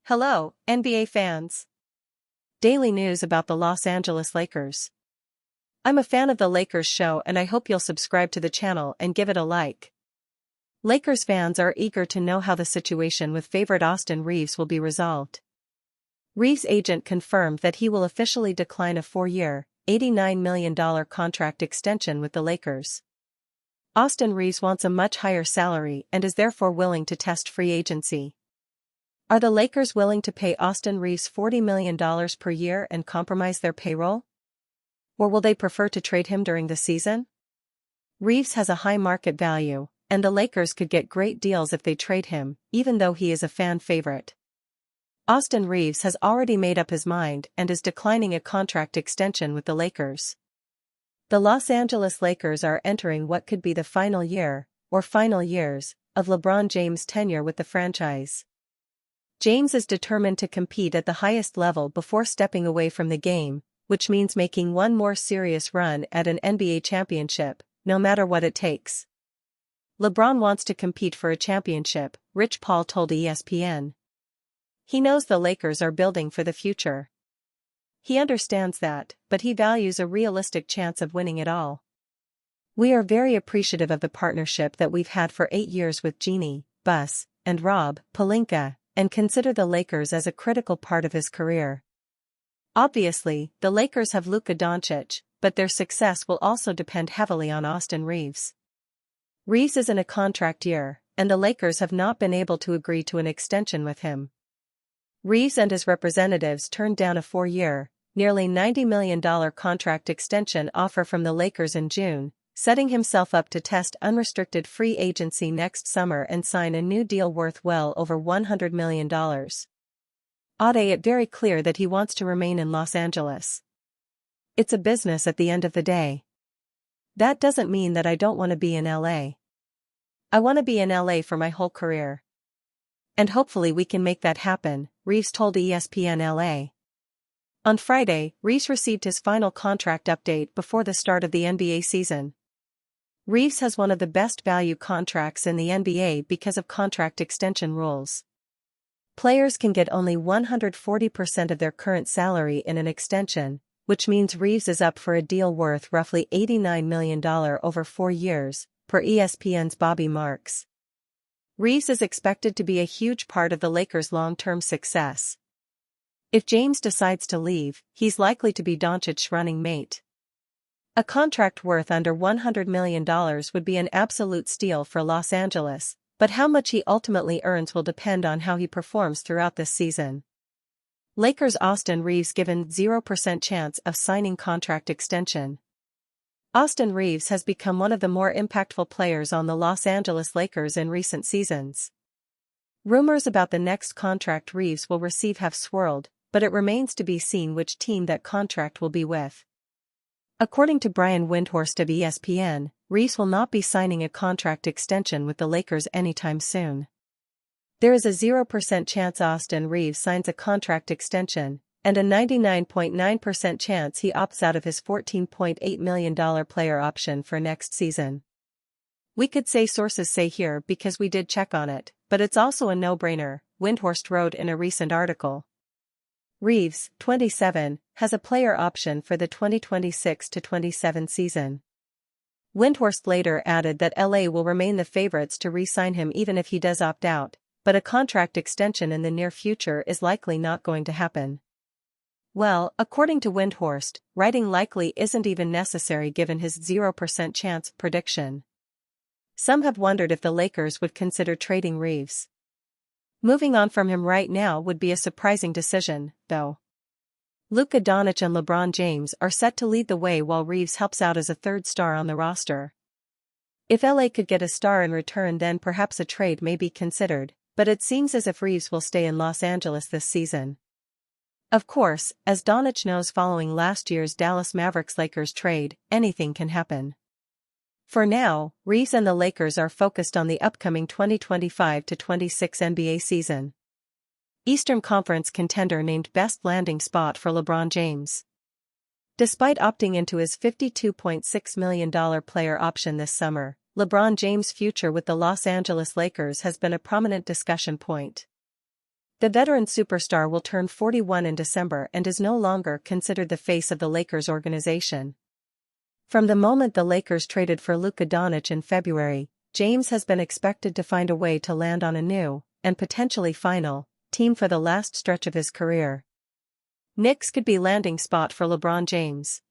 Hello, NBA fans. Daily news about the Los Angeles Lakers. I'm a fan of the Lakers show and I hope you'll subscribe to the channel and give it a like. Lakers fans are eager to know how the situation with favorite Austin Reaves will be resolved. Reaves' agent confirmed that he will officially decline a 4-year, $89 million contract extension with the Lakers. Austin Reaves wants a much higher salary and is therefore willing to test free agency. Are the Lakers willing to pay Austin Reaves $40 million per year and compromise their payroll? Or will they prefer to trade him during the season? Reaves has a high market value, and the Lakers could get great deals if they trade him, even though he is a fan favorite. Austin Reaves has already made up his mind and is declining a contract extension with the Lakers. The Los Angeles Lakers are entering what could be the final year, or final years, of LeBron James' tenure with the franchise. James is determined to compete at the highest level before stepping away from the game, which means making one more serious run at an NBA championship, no matter what it takes. LeBron wants to compete for a championship, Rich Paul told ESPN. He knows the Lakers are building for the future. He understands that, but he values a realistic chance of winning it all. We are very appreciative of the partnership that we've had for 8 years with Jeanie, Buss, and Rob Pelinka, and consider the Lakers as a critical part of his career. Obviously, the Lakers have Luka Doncic, but their success will also depend heavily on Austin Reaves. Reaves is in a contract year, and the Lakers have not been able to agree to an extension with him. Reaves and his representatives turned down a 4-year, nearly $90 million contract extension offer from the Lakers in June, setting himself up to test unrestricted free agency next summer and sign a new deal worth well over $100 million. Ade it very clear that he wants to remain in Los Angeles. It's a business at the end of the day. That doesn't mean that I don't want to be in LA. I want to be in LA for my whole career. And hopefully we can make that happen, Reaves told ESPN LA. On Friday, Reaves received his final contract update before the start of the NBA season. Reaves has one of the best value contracts in the NBA because of contract extension rules. Players can get only 140% of their current salary in an extension, which means Reaves is up for a deal worth roughly $89 million over 4 years, per ESPN's Bobby Marks. Reaves is expected to be a huge part of the Lakers' long-term success. If James decides to leave, he's likely to be Doncic's running mate. A contract worth under $100 million would be an absolute steal for Los Angeles, but how much he ultimately earns will depend on how he performs throughout this season. Lakers Austin Reaves given 0% chance of signing contract extension. Austin Reaves has become one of the more impactful players on the Los Angeles Lakers in recent seasons. Rumors about the next contract Reaves will receive have swirled, but it remains to be seen which team that contract will be with. According to Brian Windhorst of ESPN, Reaves will not be signing a contract extension with the Lakers anytime soon. There is a 0% chance Austin Reaves signs a contract extension, and a 99.9% chance he opts out of his $14.8 million player option for next season. We could say sources say here because we did check on it, but it's also a no-brainer, Windhorst wrote in a recent article. Reaves, 27, has a player option for the 2026-27 season. Windhorst later added that LA will remain the favorites to re-sign him even if he does opt out, but a contract extension in the near future is likely not going to happen. Well, according to Windhorst, writing likely isn't even necessary given his 0% chance prediction. Some have wondered if the Lakers would consider trading Reaves. Moving on from him right now would be a surprising decision, though. Luka Doncic and LeBron James are set to lead the way while Reaves helps out as a third star on the roster. If LA could get a star in return, then perhaps a trade may be considered, but it seems as if Reaves will stay in Los Angeles this season. Of course, as Doncic knows following last year's Dallas Mavericks-Lakers trade, anything can happen. For now, Reaves and the Lakers are focused on the upcoming 2025-26 NBA season. Eastern Conference contender named best landing spot for LeBron James. Despite opting into his $52.6 million player option this summer, LeBron James' future with the Los Angeles Lakers has been a prominent discussion point. The veteran superstar will turn 41 in December and is no longer considered the face of the Lakers organization. From the moment the Lakers traded for Luka Doncic in February, James has been expected to find a way to land on a new, and potentially final, team for the last stretch of his career. Knicks could be landing spot for LeBron James.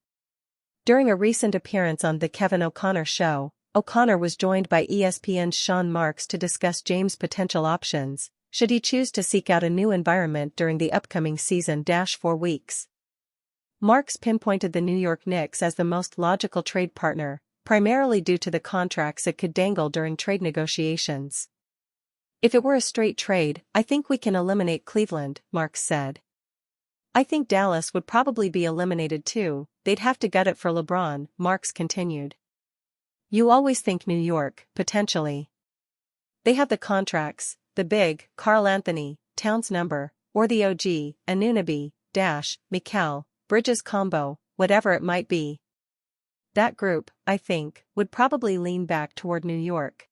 During a recent appearance on The Kevin O'Connor Show, O'Connor was joined by ESPN's Sean Marks to discuss James' potential options, should he choose to seek out a new environment during the upcoming season. 4 weeks. Marks pinpointed the New York Knicks as the most logical trade partner, primarily due to the contracts it could dangle during trade negotiations. If it were a straight trade, I think we can eliminate Cleveland, Marks said. I think Dallas would probably be eliminated too, they'd have to gut it for LeBron, Marks continued. You always think New York, potentially. They have the contracts, the big, Karl Anthony, Towns number, or the OG, Anunoby, Mikal, Bridges combo, whatever it might be. That group, I think, would probably lean back toward New York.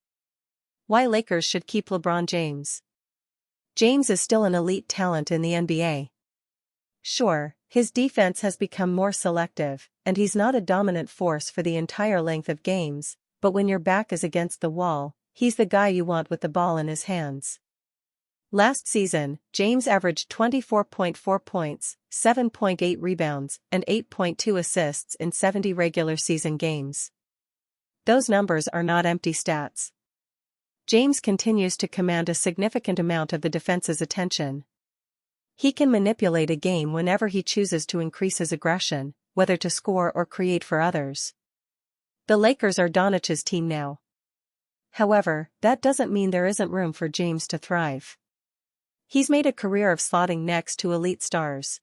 Why Lakers should keep LeBron James? James is still an elite talent in the NBA. Sure, his defense has become more selective, and he's not a dominant force for the entire length of games, but when your back is against the wall, he's the guy you want with the ball in his hands. Last season, James averaged 24.4 points, 7.8 rebounds, and 8.2 assists in 70 regular season games. Those numbers are not empty stats. James continues to command a significant amount of the defense's attention. He can manipulate a game whenever he chooses to increase his aggression, whether to score or create for others. The Lakers are Doncic's team now. However, that doesn't mean there isn't room for James to thrive. He's made a career of slotting next to elite stars.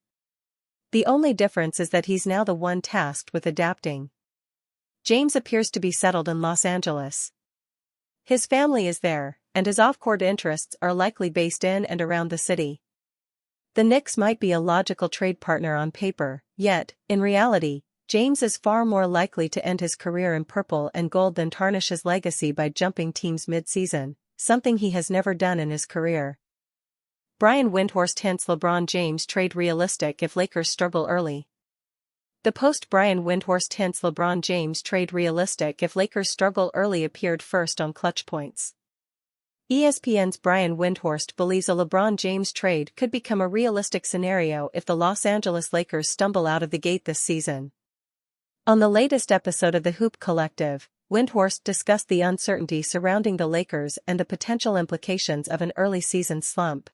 The only difference is that he's now the one tasked with adapting. James appears to be settled in Los Angeles. His family is there, and his off-court interests are likely based in and around the city. The Knicks might be a logical trade partner on paper, yet, in reality, James is far more likely to end his career in purple and gold than tarnish his legacy by jumping teams mid-season, something he has never done in his career. Brian Windhorst hints LeBron James trade realistic if Lakers struggle early. The post Brian Windhorst hints LeBron James trade realistic if Lakers struggle early appeared first on Clutch Points. ESPN's Brian Windhorst believes a LeBron James trade could become a realistic scenario if the Los Angeles Lakers stumble out of the gate this season. On the latest episode of the Hoop Collective, Windhorst discussed the uncertainty surrounding the Lakers and the potential implications of an early season slump.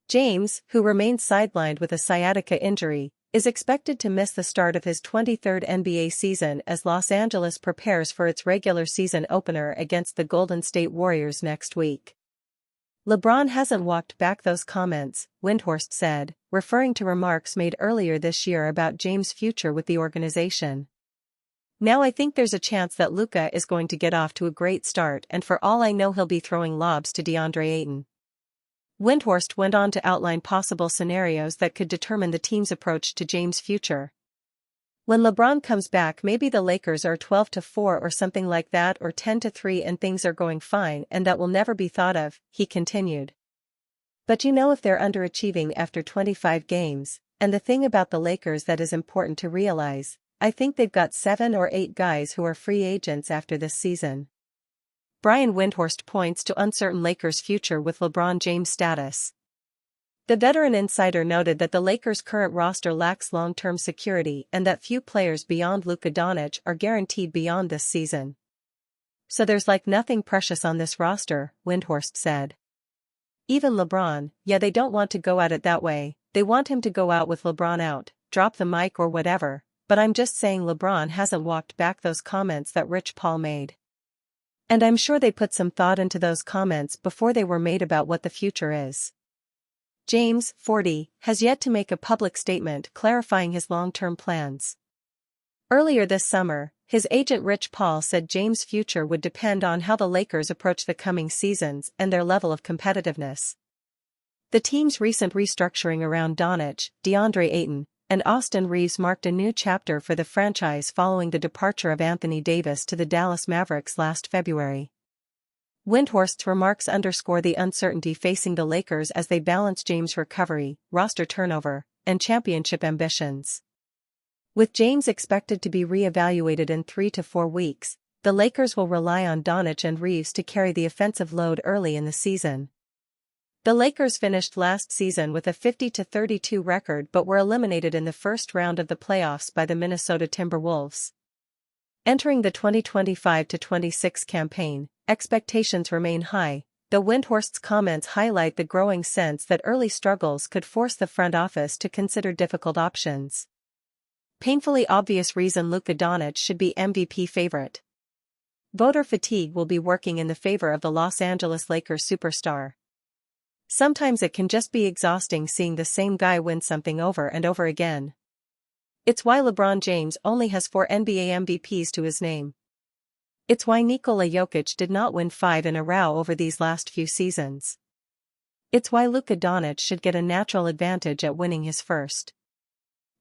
James, who remains sidelined with a sciatica injury, is expected to miss the start of his 23rd NBA season as Los Angeles prepares for its regular season opener against the Golden State Warriors next week. LeBron hasn't walked back those comments, Windhorst said, referring to remarks made earlier this year about James' future with the organization. Now I think there's a chance that Luka is going to get off to a great start, and for all I know he'll be throwing lobs to DeAndre Ayton. Windhorst went on to outline possible scenarios that could determine the team's approach to James' future. When LeBron comes back, maybe the Lakers are 12-4 or something like that, or 10-3, and things are going fine, and that will never be thought of, he continued. But if they're underachieving after 25 games, and the thing about the Lakers that is important to realize, I think they've got 7 or 8 guys who are free agents after this season. Brian Windhorst points to uncertain Lakers' future with LeBron James' status. The veteran insider noted that the Lakers' current roster lacks long-term security and that few players beyond Luka Doncic are guaranteed beyond this season. So there's nothing precious on this roster, Windhorst said. Even LeBron, they don't want to go at it that way, they want him to go out with LeBron out, drop the mic or whatever, but I'm just saying LeBron hasn't walked back those comments that Rich Paul made. And I'm sure they put some thought into those comments before they were made about what the future is. James, 40, has yet to make a public statement clarifying his long-term plans. Earlier this summer, his agent Rich Paul said James' future would depend on how the Lakers approach the coming seasons and their level of competitiveness. The team's recent restructuring around Doncic, DeAndre Ayton, and Austin Reaves marked a new chapter for the franchise following the departure of Anthony Davis to the Dallas Mavericks last February. Windhorst's remarks underscore the uncertainty facing the Lakers as they balance James' recovery, roster turnover, and championship ambitions. With James expected to be re-evaluated in 3 to 4 weeks, the Lakers will rely on Doncic and Reaves to carry the offensive load early in the season. The Lakers finished last season with a 50-32 record but were eliminated in the first round of the playoffs by the Minnesota Timberwolves. Entering the 2025-26 campaign, expectations remain high, though Windhorst's comments highlight the growing sense that early struggles could force the front office to consider difficult options. Painfully obvious reason Luka Doncic should be MVP favorite. Voter fatigue will be working in the favor of the Los Angeles Lakers superstar. Sometimes it can just be exhausting seeing the same guy win something over and over again. It's why LeBron James only has 4 NBA MVPs to his name. It's why Nikola Jokic did not win 5 in a row over these last few seasons. It's why Luka Doncic should get a natural advantage at winning his first.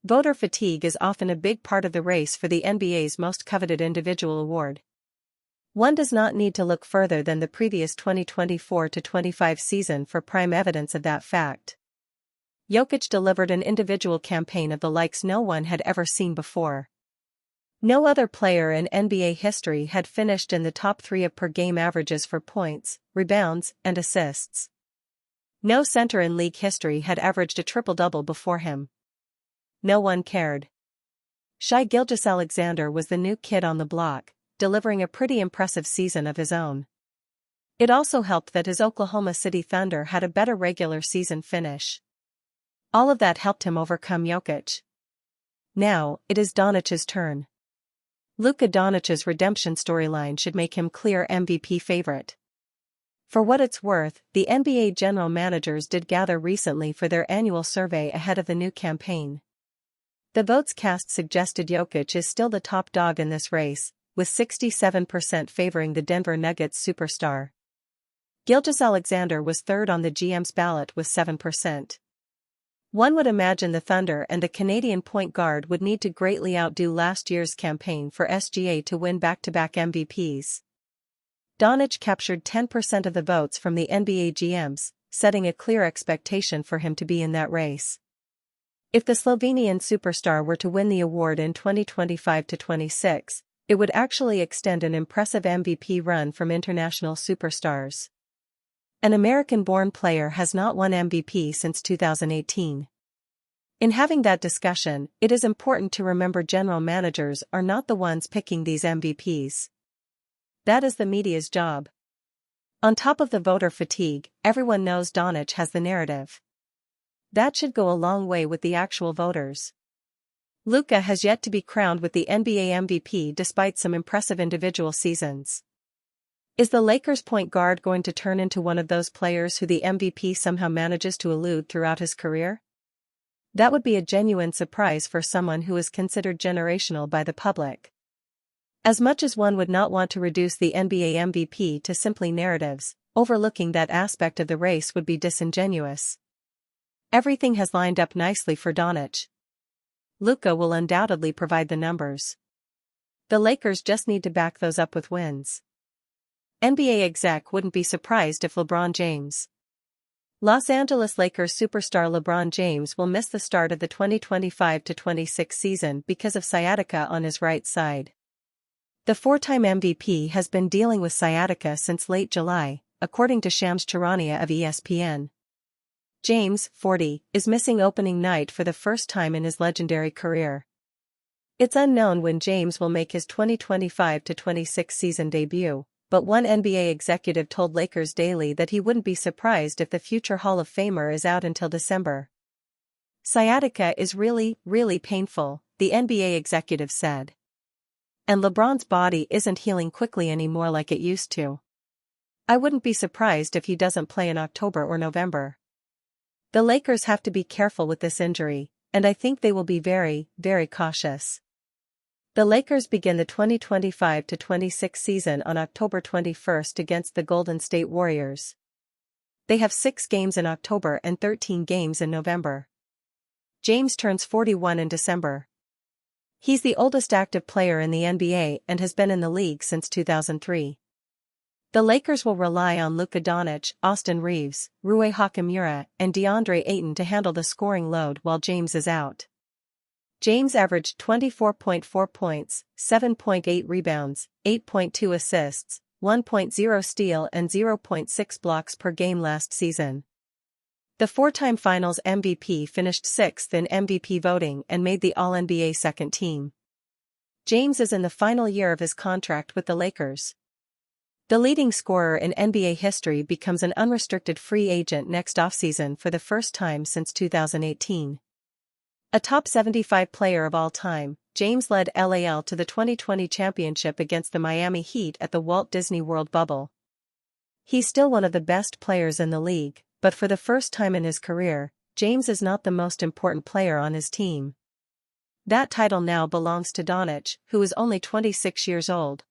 Voter fatigue is often a big part of the race for the NBA's most coveted individual award. One does not need to look further than the previous 2024-25 season for prime evidence of that fact. Jokic delivered an individual campaign of the likes no one had ever seen before. No other player in NBA history had finished in the top 3 of per-game averages for points, rebounds, and assists. No center in league history had averaged a triple-double before him. No one cared. Shai Gilgeous-Alexander was the new kid on the block, delivering a pretty impressive season of his own. It also helped that his Oklahoma City Thunder had a better regular season finish. All of that helped him overcome Jokic. Now, it is Doncic's turn. Luka Doncic's redemption storyline should make him clear MVP favorite. For what it's worth, the NBA general managers did gather recently for their annual survey ahead of the new campaign. The votes cast suggested Jokic is still the top dog in this race, with 67% favoring the Denver Nuggets superstar. Gilgeous-Alexander was third on the GM's ballot with 7%. One would imagine the Thunder and the Canadian point guard would need to greatly outdo last year's campaign for SGA to win back-to-back MVPs. Doncic captured 10% of the votes from the NBA GMs, setting a clear expectation for him to be in that race. If the Slovenian superstar were to win the award in 2025-26, it would actually extend an impressive MVP run from international superstars. An American-born player has not won MVP since 2018. In having that discussion, it is important to remember general managers are not the ones picking these MVPs. That is the media's job. On top of the voter fatigue, everyone knows Doncic has the narrative. That should go a long way with the actual voters. Luka has yet to be crowned with the NBA MVP despite some impressive individual seasons. Is the Lakers point guard going to turn into one of those players who the MVP somehow manages to elude throughout his career? That would be a genuine surprise for someone who is considered generational by the public. As much as one would not want to reduce the NBA MVP to simply narratives, overlooking that aspect of the race would be disingenuous. Everything has lined up nicely for Doncic. Luka will undoubtedly provide the numbers. The Lakers just need to back those up with wins. NBA exec wouldn't be surprised if LeBron James. Los Angeles Lakers superstar LeBron James will miss the start of the 2025-26 season because of sciatica on his right side. The 4-time MVP has been dealing with sciatica since late July, according to Shams Charania of ESPN. James, 40, is missing opening night for the first time in his legendary career. It's unknown when James will make his 2025-26 season debut, but one NBA executive told Lakers Daily that he wouldn't be surprised if the future Hall of Famer is out until December. Sciatica is really, really painful, the NBA executive said. And LeBron's body isn't healing quickly anymore like it used to. I wouldn't be surprised if he doesn't play in October or November. The Lakers have to be careful with this injury, and I think they will be very, very cautious. The Lakers begin the 2025-26 season on October 21st against the Golden State Warriors. They have 6 games in October and 13 games in November. James turns 41 in December. He's the oldest active player in the NBA and has been in the league since 2003. The Lakers will rely on Luka Doncic, Austin Reeves, Rui Hachimura, and DeAndre Ayton to handle the scoring load while James is out. James averaged 24.4 points, 7.8 rebounds, 8.2 assists, 1.0 steal and 0.6 blocks per game last season. The four-time Finals MVP finished sixth in MVP voting and made the All-NBA second team. James is in the final year of his contract with the Lakers. The leading scorer in NBA history becomes an unrestricted free agent next offseason for the first time since 2018. A top 75 player of all time, James led LAL to the 2020 championship against the Miami Heat at the Walt Disney World bubble. He's still one of the best players in the league, but for the first time in his career, James is not the most important player on his team. That title now belongs to Doncic, who is only 26 years old.